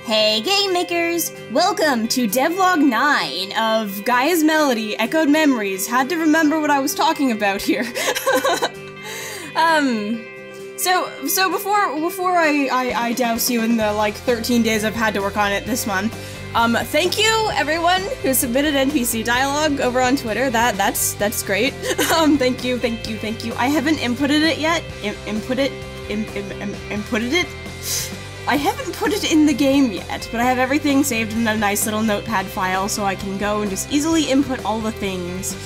Hey game makers! Welcome to DevLog 9 of Gaia's Melody, Echoed Memories. Had to remember what I was talking about here. So before I douse you in the like 13 days I've had to work on it this month, thank you everyone who submitted NPC dialogue over on Twitter. That's great. Thank you. I haven't inputted it yet. Inputted it? I haven't put it in the game yet, but I have everything saved in a nice little notepad file so I can go and just easily input all the things.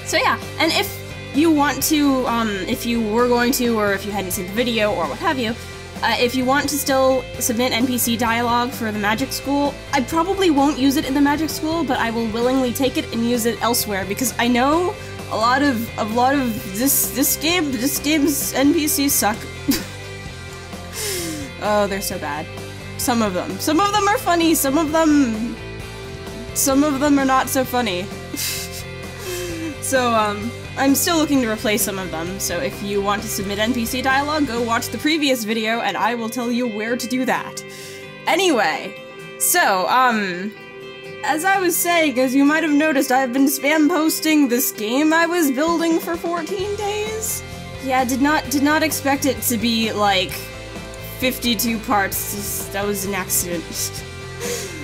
So yeah, and if you want to, if you were going to, or if you hadn't seen the video, or what have you, if you want to still submit NPC dialogue for the Magic School, I probably won't use it in the Magic School, but I will willingly take it and use it elsewhere, because I know a lot of this game's NPCs suck. Oh, they're so bad. Some of them. Some of them are funny, some of them are not so funny. So, I'm still looking to replace some of them, so if you want to submit NPC dialogue, go watch the previous video and I will tell you where to do that. Anyway, so, as I was saying, as you might have noticed, I've been spam posting this game I was building for 14 days. Yeah, did not expect it to be, like, 52 parts. That was an accident.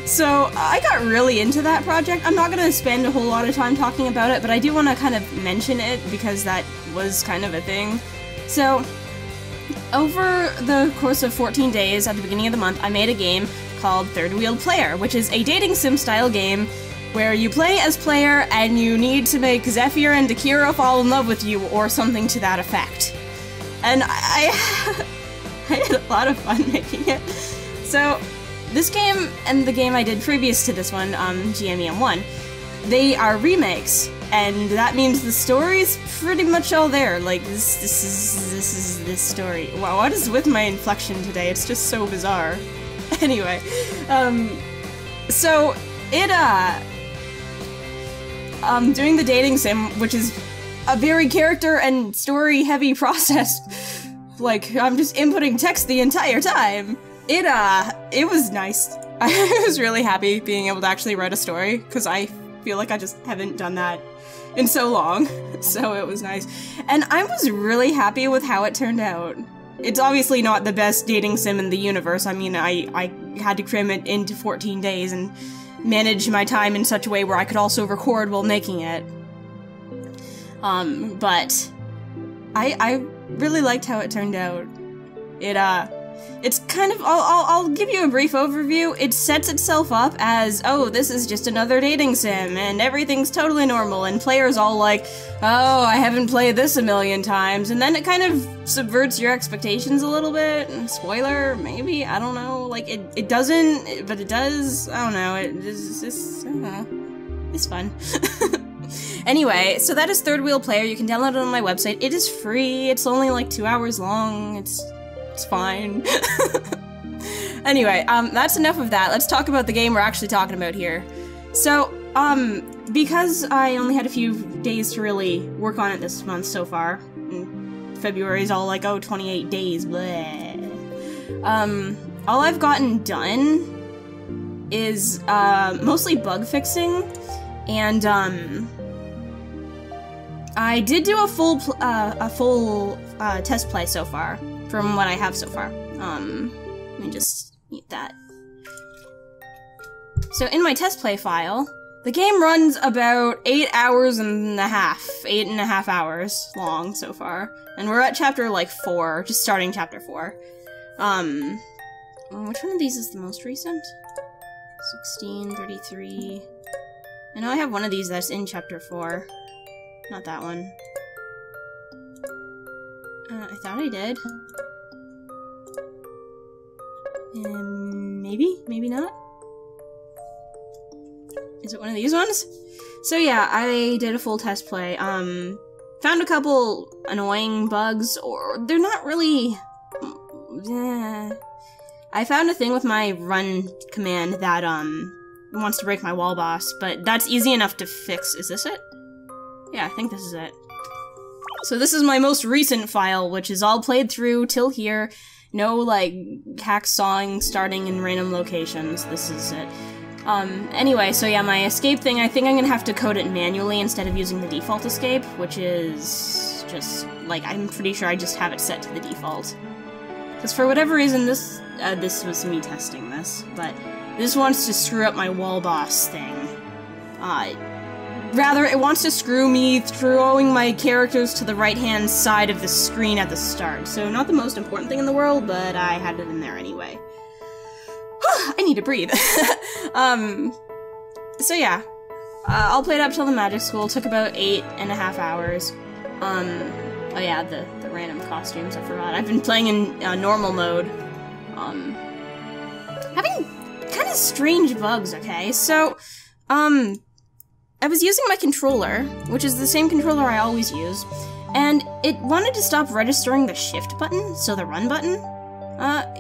So, I got really into that project. I'm not gonna spend a whole lot of time talking about it, but I do want to kind of mention it because that was kind of a thing. So, over the course of 14 days at the beginning of the month, I made a game called Third Wheel Player, which is a dating sim style game where you play as player and you need to make Zephyr and Akira fall in love with you or something to that effect. And I had a lot of fun making it. So, this game and the game I did previous to this one, EM1, they are remakes, and that means the story's pretty much all there. Like, this is this story. Wow, what is with my inflection today? It's just so bizarre. Anyway, so, doing the dating sim, which is a very character and story-heavy process. Like, I'm just inputting text the entire time. It was nice. I was really happy being able to actually write a story, because I feel like I just haven't done that in so long, so it was nice. And I was really happy with how it turned out. It's obviously not the best dating sim in the universe. I mean, I had to cram it into 14 days and manage my time in such a way where I could also record while making it. But I really liked how it turned out. It's kind of, I'll give you a brief overview. It sets itself up as, oh, this is just another dating sim, and everything's totally normal, and players all like, oh, I haven't played this a million times, and then it kind of subverts your expectations a little bit. Spoiler, maybe, I don't know, like, it doesn't, but it does, I don't know, it's fun. Anyway, so that is Third Wheel Player. You can download it on my website. It is free. It's only like 2 hours long. It's fine. Anyway, that's enough of that. Let's talk about the game we're actually talking about here. So, because I only had a few days to really work on it this month so far, and February's all like, oh, 28 days, bleh. All I've gotten done is, mostly bug fixing, and, I did do a full test play so far, from what I have so far. Let me just mute that. So in my test play file, the game runs about 8 hours and a half, 8.5 hours long so far. And we're at chapter like 4, just starting chapter 4. Which one of these is the most recent? 16, 33. I know I have one of these that's in chapter 4. Not that one. I thought I did. Maybe not? Is it one of these ones? So yeah, I did a full test play. Found a couple annoying bugs, or they're not really... I found a thing with my run command that, wants to break my wall boss, but that's easy enough to fix. Is this it? Yeah, I think this is it. So this is my most recent file, which is all played through till here, No, like, hacksawing starting in random locations. This is it. Anyway, so yeah, my escape thing, I think I'm gonna have to code it manually instead of using the default escape, which is just, like, I'm pretty sure I just have it set to the default. Because for whatever reason, this was me testing this, but this wants to screw up my wall boss thing. Rather, it wants to screw me throwing my characters to the right-hand side of the screen at the start. So not the most important thing in the world, but I had it in there anyway. I need to breathe. So yeah. I'll play it up till the magic school. Took about 8.5 hours. Oh yeah, the random costumes, I forgot. I've been playing in normal mode. Having kind of strange bugs, okay? So, I was using my controller, which is the same controller I always use, and it wanted to stop registering the shift button, so the run button.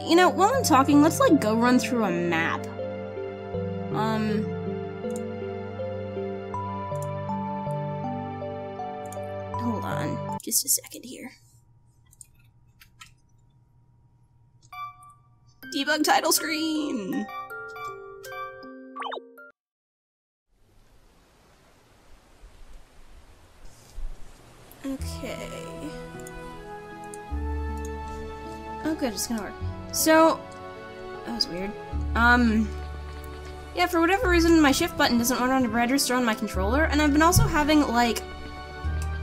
You know, while I'm talking, let's, like, go run through a map. Hold on, just a second here. Debug title screen! Okay. Oh good, it's gonna work. So, that was weird. Yeah, for whatever reason, my shift button doesn't want to register on my controller, and I've been also having, like...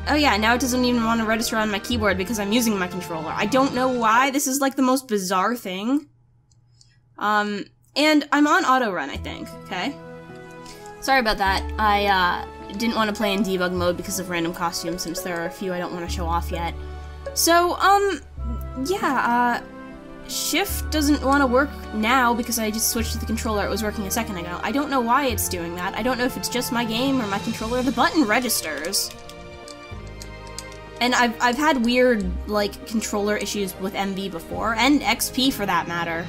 Oh yeah, now it doesn't even want to register on my keyboard because I'm using my controller. I don't know why, this is like the most bizarre thing. And I'm on auto run, I think, okay? Sorry about that. I, didn't want to play in debug mode because of random costumes, since there are a few I don't want to show off yet. So, yeah, shift doesn't want to work now because I just switched to the controller. It was working a second ago. I don't know why it's doing that. I don't know if it's just my game or my controller. The button registers. And I've had weird, like, controller issues with MV before, and XP for that matter.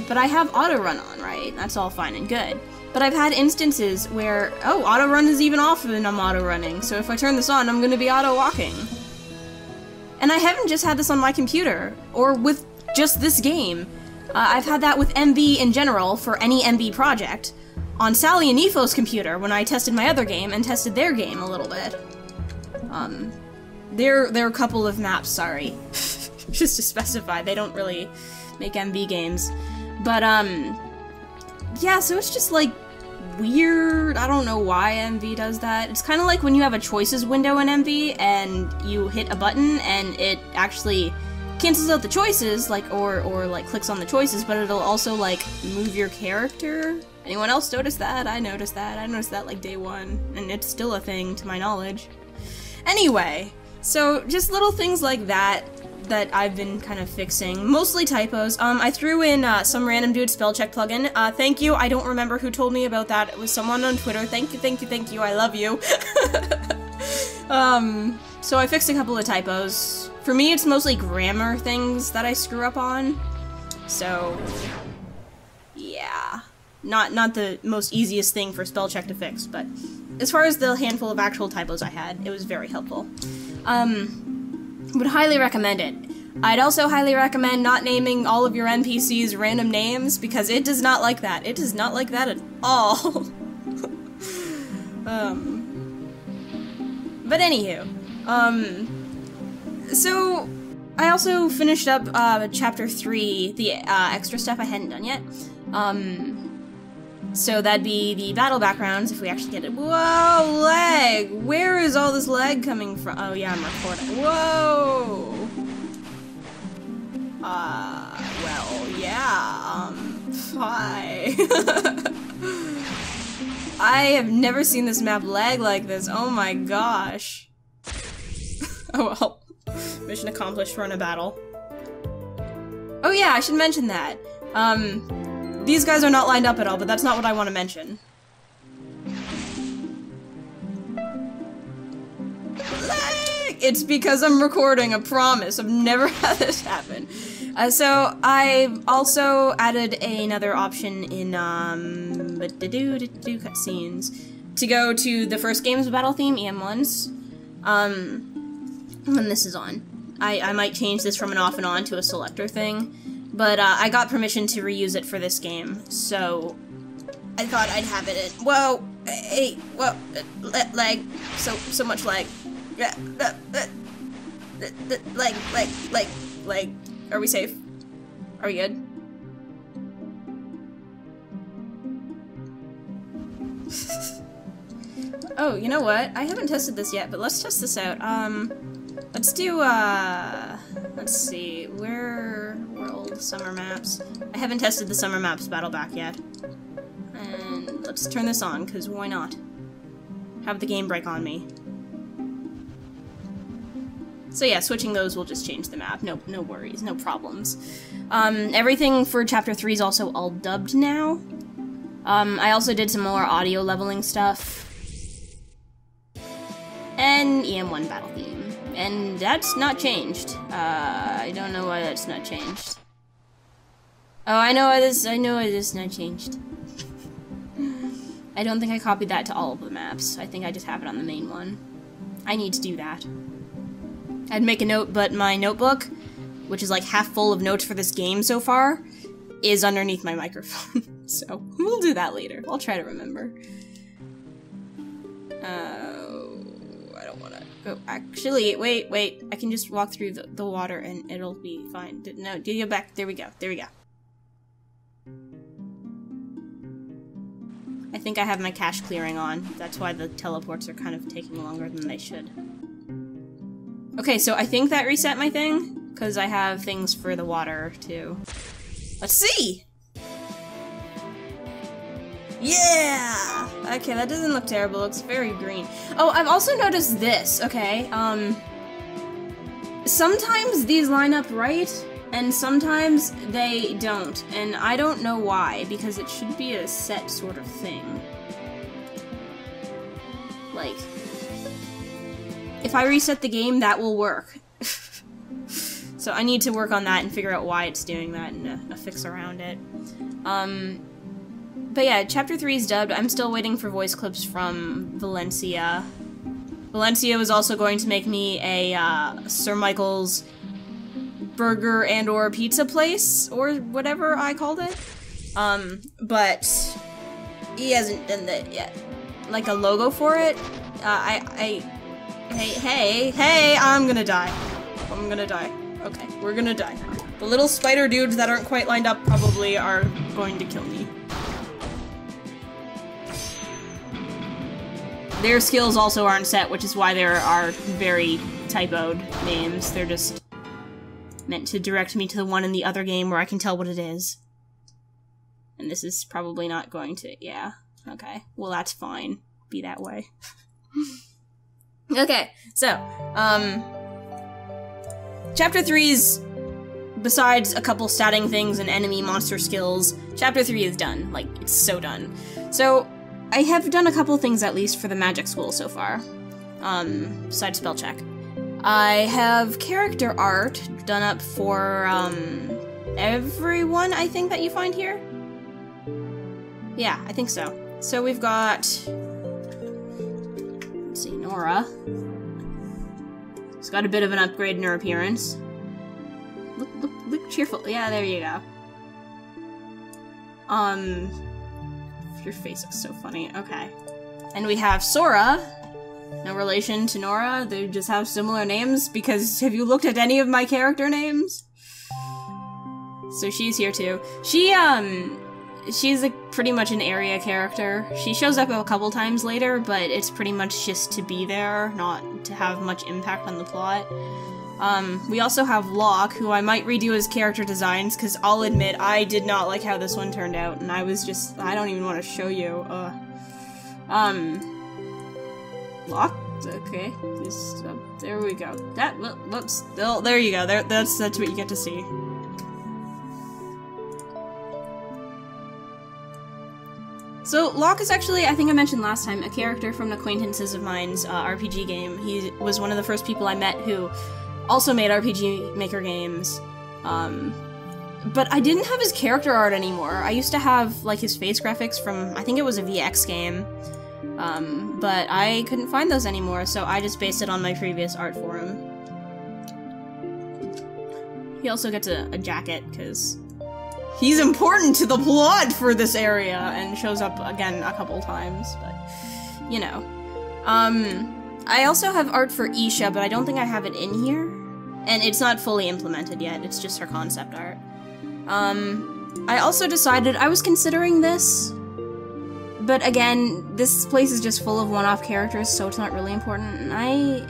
But I have auto run on, right? That's all fine and good. But I've had instances where, oh, auto run is even off when I'm auto running, so if I turn this on, I'm gonna be auto walking. And I haven't just had this on my computer, or with just this game. I've had that with MV in general, for any MV project, on Sally and Nefo's computer when I tested my other game and tested their game a little bit. There are a couple of maps, sorry. Just to specify, they don't really make MV games. But, yeah, so it's just, like, weird. I don't know why MV does that. It's kind of like when you have a choices window in MV, and you hit a button, and it actually cancels out the choices, like, or like, clicks on the choices, but it'll also, like, move your character. Anyone else notice that? I noticed that. I noticed that, like, day one, and it's still a thing, to my knowledge. Anyway, so just little things like that I've been kind of fixing. Mostly typos. I threw in some random dude spell check plugin. Thank you. I don't remember who told me about that. It was someone on Twitter. Thank you, thank you, thank you. I love you. So I fixed a couple of typos. For me, it's mostly grammar things that I screw up on. So, yeah. Not the most easiest thing for spell check to fix, but as far as the handful of actual typos I had, it was very helpful. Would highly recommend it. I'd also highly recommend not naming all of your NPCs random names, because it does not like that. It does not like that at all. But anywho, so I also finished up chapter 3, the extra stuff I hadn't done yet. So that'd be the battle backgrounds, if we actually get it. Whoa, lag! Where is all this lag coming from? Oh yeah, I'm recording. Whoa! Well, yeah, hi. I have never seen this map lag like this, oh my gosh. Oh well. Mission accomplished, run a battle. Oh yeah, I should mention that. These guys are not lined up at all, but that's not what I want to mention. It's because I'm recording, I promise. I've never had this happen. So I've also added another option in cutscenes to go to the first game's battle theme, EM1's, when this is on. I might change this from an off and on to a selector thing, but I got permission to reuse it for this game, so I thought I'd have it in. Whoa! Hey, whoa! Lag. So much lag. Lag. Are we safe? Are we good? Oh, you know what? I haven't tested this yet, but let's test this out. Let's do, let's see, world summer maps. I haven't tested the summer maps battle back yet. And let's turn this on, because why not? Have the game break on me. So yeah, switching those will just change the map. No worries, no problems. Everything for Chapter 3 is also all dubbed now. I also did some more audio leveling stuff. And EM1 battle theme. And that's not changed. I don't know why that's not changed. Oh, I know it is not changed. I don't think I copied that to all of the maps. I think I just have it on the main one. I need to do that. I'd make a note, but my notebook, which is like half full of notes for this game so far, is underneath my microphone. So, we'll do that later. I'll try to remember. I don't wanna go. Actually, wait. I can just walk through the water and it'll be fine. No, do you go back? There we go. I think I have my cache clearing on. That's why the teleports are kind of taking longer than they should. Okay, so I think that reset my thing, because I have things for the water, too. Let's see! Yeah! Okay, that doesn't look terrible. It looks very green. Oh, I've also noticed this, okay? Sometimes these line up right, and sometimes they don't. And I don't know why, because it should be a set sort of thing. Like, if I reset the game, that will work. So I need to work on that and figure out why it's doing that and fix around it. But yeah, Chapter 3 is dubbed. I'm still waiting for voice clips from Valencia. Valencia was also going to make me a Sir Michael's burger and or pizza place, or whatever I called it. But he hasn't done that yet. Like a logo for it. Hey, I'm gonna die. Okay, we're gonna die. The little spider dudes that aren't quite lined up probably are going to kill me. Their skills also aren't set, which is why there are very typoed names. They're just meant to direct me to the one in the other game where I can tell what it is. And this is probably not going to, yeah. Okay, well that's fine. Be that way. Okay, so, Chapter 3's, besides a couple statting things and enemy monster skills, Chapter 3 is done. Like, it's so done. So, I have done a couple things at least for the magic school so far, besides spell check. I have character art done up for, everyone, I think, that you find here? Yeah, I think so. So we've got, let's see, Nora. She's got a bit of an upgrade in her appearance. Look cheerful. Yeah, there you go. Your face looks so funny. Okay. And we have Sora. No relation to Nora. They just have similar names, because have you looked at any of my character names? So she's here too. She's pretty much an area character. She shows up a couple times later, but it's pretty much just to be there, not to have much impact on the plot. We also have Locke, who I might redo his character designs, because I'll admit, I did not like how this one turned out, and I was just, I don't even want to show you, Locke? Okay, just, there we go. That, whoops, oh, there you go, that's what you get to see. So, Locke is actually, I think I mentioned last time, a character from an acquaintances of mine's RPG game. He was one of the first people I met who also made RPG Maker games. But I didn't have his character art anymore. I used to have, like, his face graphics from, I think it was a VX game. But I couldn't find those anymore, so I just based it on my previous art for him. He also gets a jacket, because he's important to the plot for this area, and shows up again a couple times, but, you know. I also have art for Isha, but I don't think I have it in here. And it's not fully implemented yet, it's just her concept art. I also decided, I was considering this, but again, this place is just full of one-off characters, so it's not really important, and I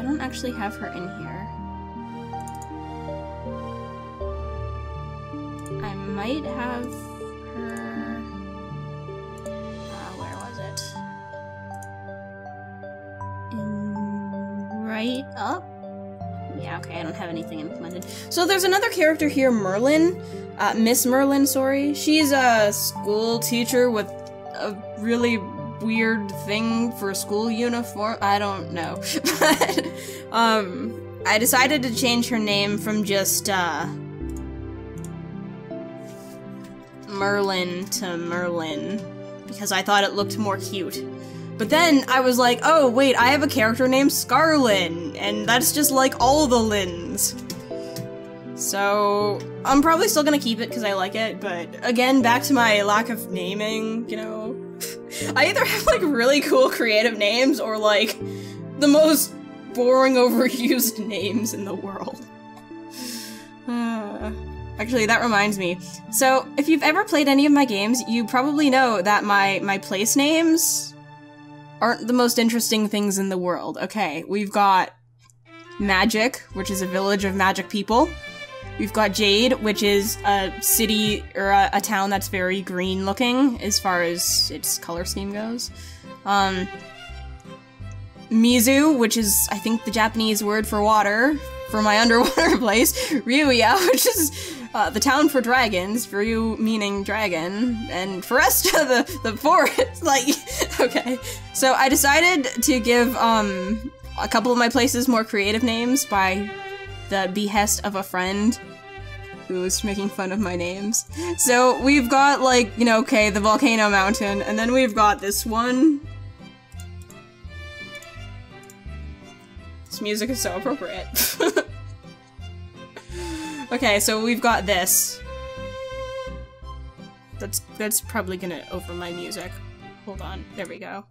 don't actually have her in here. I might have her... where was it? Right up? Yeah, okay, I don't have anything implemented. So there's another character here, Merlin. Miss Merlin, sorry. She's a school teacher with a really weird thing for a school uniform. I don't know. But, I decided to change her name from just, Merlin to Merlin, because I thought it looked more cute. But then I was like, oh wait, I have a character named Scarlin, and that's just like all the Lins. So, I'm probably still gonna keep it because I like it, but again, back to my lack of naming, you know. I either have like really cool creative names or like the most boring overused names in the world. Actually, that reminds me. So, if you've ever played any of my games, you probably know that my place names aren't the most interesting things in the world. Okay, we've got Magic, which is a village of magic people. We've got Jade, which is a city, or a town that's very green looking, as far as its color scheme goes. Mizu, which is, I think, the Japanese word for water, for my underwater place. Ryuya, which is the town for dragons, Ryu meaning dragon, and Foresta, the forest, like, okay. So I decided to give, a couple of my places more creative names by the behest of a friend who was making fun of my names. So we've got, like, you know, okay, the Volcano Mountain, and then we've got this one. This music is so appropriate. Okay, so we've got this. That's probably gonna over my music. Hold on, there we go.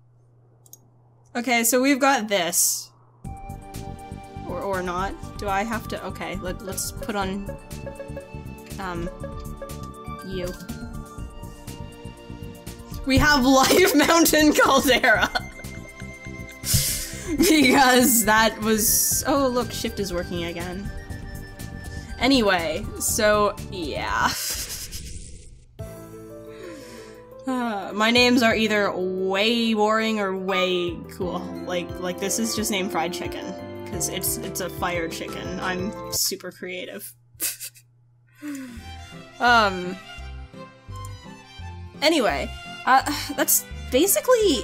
Okay, so we've got this. Or not. Do I have to? Okay, let's put on, you. We have Live Mountain Caldera! Because that was... Oh, look, shift is working again. Anyway, so, yeah. My names are either way boring or way cool. Like this is just named Fried Chicken. Because it's a fire chicken. I'm super creative. Anyway, that's basically...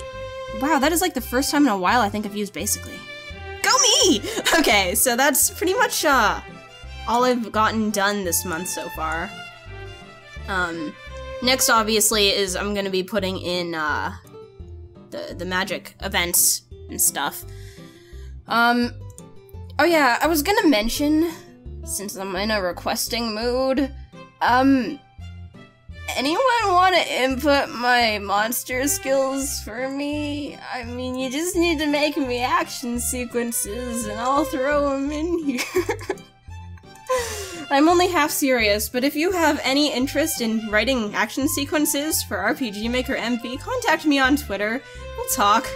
Wow, that is like the first time in a while I think I've used basically. Go me! Okay, so that's pretty much, all I've gotten done this month so far. Next, obviously, is I'm gonna be putting in, the magic events and stuff. Oh yeah, I was gonna mention, since I'm in a requesting mood, anyone want to input my monster skills for me? I mean, you just need to make me action sequences, and I'll throw them in here. I'm only half serious, but if you have any interest in writing action sequences for RPG Maker MV, contact me on Twitter. We'll talk.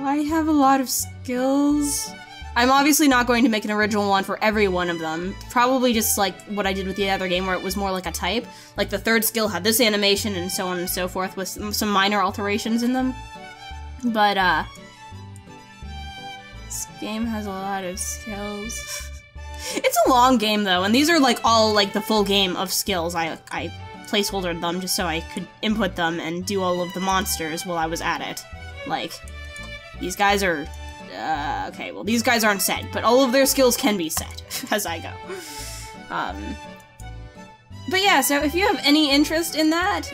I have a lot of skills. I'm obviously not going to make an original one for every one of them. Probably just like what I did with the other game where it was more like a type. Like the third skill had this animation and so on and so forth with some minor alterations in them. But, this game has a lot of skills. It's a long game though, and these are like all like the full game of skills. I placeholdered them just so I could input them and do all of the monsters while I was at it. Like, these guys are... okay, well, these guys aren't set, but all of their skills can be set as I go. But yeah, so if you have any interest in that,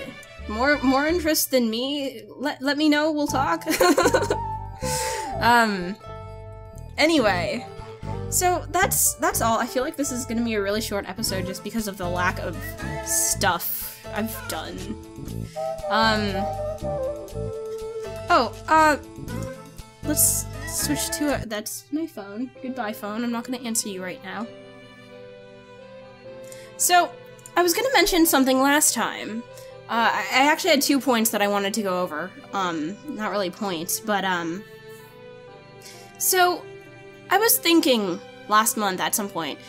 more interest than me, let me know, we'll talk. Anyway, So that's all. I feel like this is gonna be a really short episode just because of the lack of stuff I've done. Let's switch to that's my phone. Goodbye, phone. I'm not gonna answer you right now. So, I was gonna mention something last time. I actually had 2 points that I wanted to go over. Not really points, but, so, I was thinking last month at some point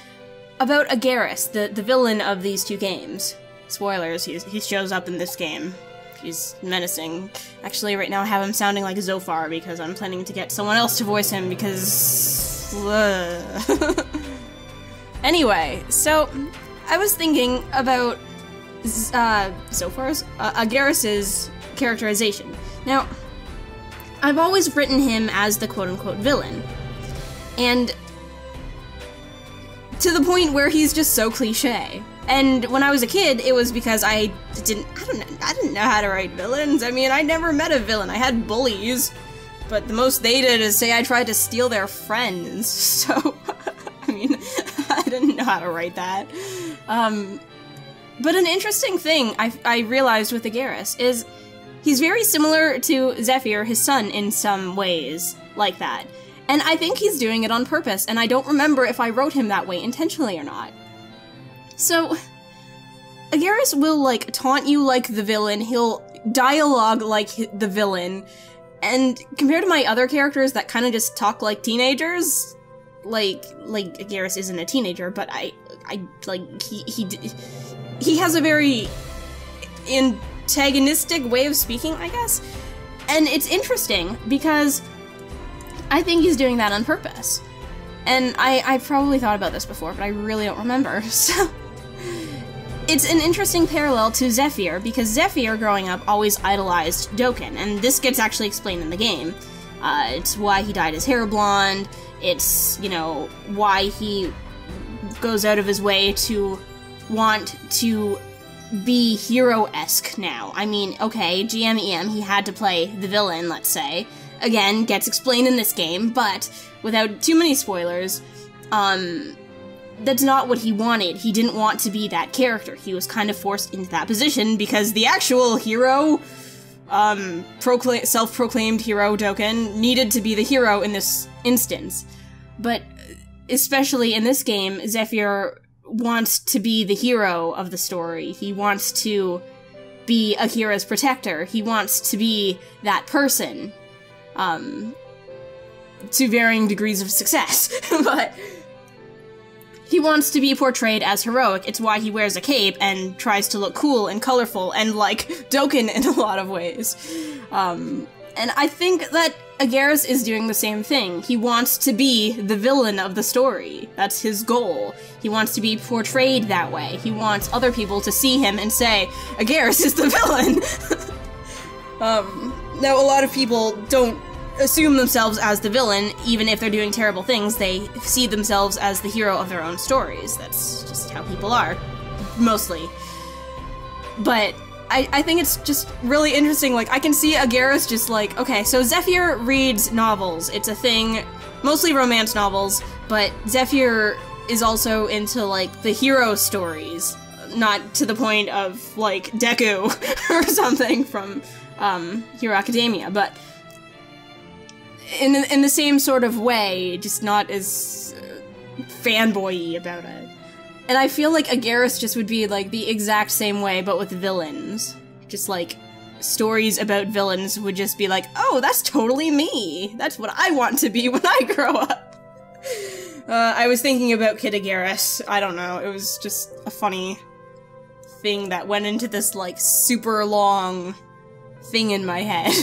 about Agares, the villain of these 2 games. Spoilers, he shows up in this game. He's menacing. Actually, right now I have him sounding like Zophar because I'm planning to get someone else to voice him because... Anyway, so I was thinking about Zophar's, Agares' characterization. Now, I've always written him as the quote-unquote villain. And to the point where he's just so cliche. And when I was a kid, it was because I didn't know how to write villains. I mean, I never met a villain. I had bullies, but the most they did is say I tried to steal their friends. So, I mean, I didn't know how to write that. But an interesting thing I realized with Agares is he's very similar to Zephyr, his son, in some ways like that. And I think he's doing it on purpose, and I don't remember if I wrote him that way intentionally or not. So, Agares will, like, taunt you like the villain, he'll dialogue like the villain, and compared to my other characters that kind of just talk like teenagers, like Agares isn't a teenager, but he has a very antagonistic way of speaking, I guess, and it's interesting, because I think he's doing that on purpose. And I've probably thought about this before, but I really don't remember, so... It's an interesting parallel to Zephyr, because Zephyr, growing up, always idolized Dokkan, and this gets actually explained in the game. It's why he dyed his hair blonde, it's, you know, why he goes out of his way to want to be hero-esque now. I mean, okay, GM-EM, he had to play the villain, let's say. Again, gets explained in this game, but without too many spoilers, that's not what he wanted. He didn't want to be that character. He was kind of forced into that position because the actual hero, self-proclaimed hero Dokkan, needed to be the hero in this instance. But especially in this game, Zephyr wants to be the hero of the story. He wants to be Akira's protector. He wants to be that person. To varying degrees of success, but he wants to be portrayed as heroic. It's why he wears a cape and tries to look cool and colorful and like Dokkan in a lot of ways. And I think that Agares is doing the same thing. He wants to be the villain of the story. That's his goal. He wants to be portrayed that way. He wants other people to see him and say, Agares is the villain! Now, a lot of people don't assume themselves as the villain, even if they're doing terrible things. They see themselves as the hero of their own stories. That's just how people are, mostly. But I think it's just really interesting. Like, I can see Agares just like, okay, so Zephyr reads novels. It's a thing, mostly romance novels, but Zephyr is also into, like, the hero stories. Not to the point of, like, Deku or something from Hero Academia, but in the same sort of way, just not as fanboy-y about it. And I feel like Agares just would be, like, the exact same way, but with villains. Just, like, stories about villains would just be like, oh, that's totally me! That's what I want to be when I grow up! I was thinking about Kid Agares. I don't know, it was just a funny thing that went into this, like, super long thing in my head.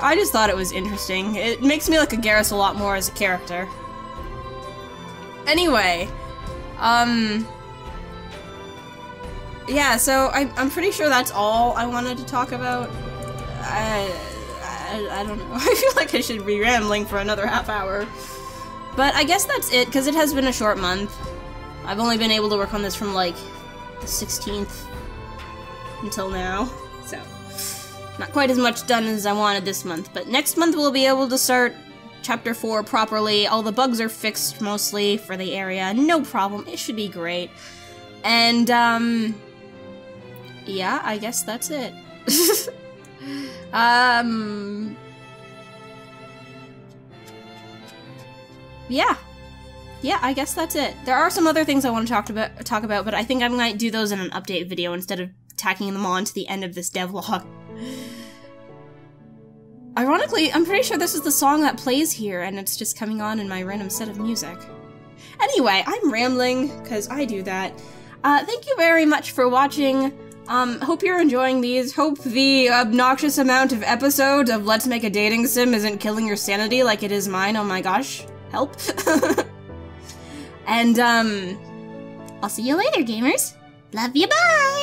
I just thought it was interesting. It makes me like Agares a lot more as a character. Anyway, yeah, so I'm pretty sure that's all I wanted to talk about. I don't know. I feel like I should be rambling for another half hour. But I guess that's it, because it has been a short month. I've only been able to work on this from, like, the 16th until now, so not quite as much done as I wanted this month, but next month we'll be able to start Chapter 4 properly. All the bugs are fixed mostly for the area. No problem. It should be great. And, yeah, I guess that's it. Yeah. Yeah, I guess that's it. There are some other things I want to talk about, but I think I might do those in an update video instead of tacking them on to the end of this devlog. Ironically, I'm pretty sure this is the song that plays here, and it's just coming on in my random set of music. Anyway, I'm rambling, because I do that. Thank you very much for watching. Hope you're enjoying these. Hope the obnoxious amount of episodes of Let's Make a Dating Sim isn't killing your sanity like it is mine. Oh my gosh. Help. And, I'll see you later, gamers. Love you, bye!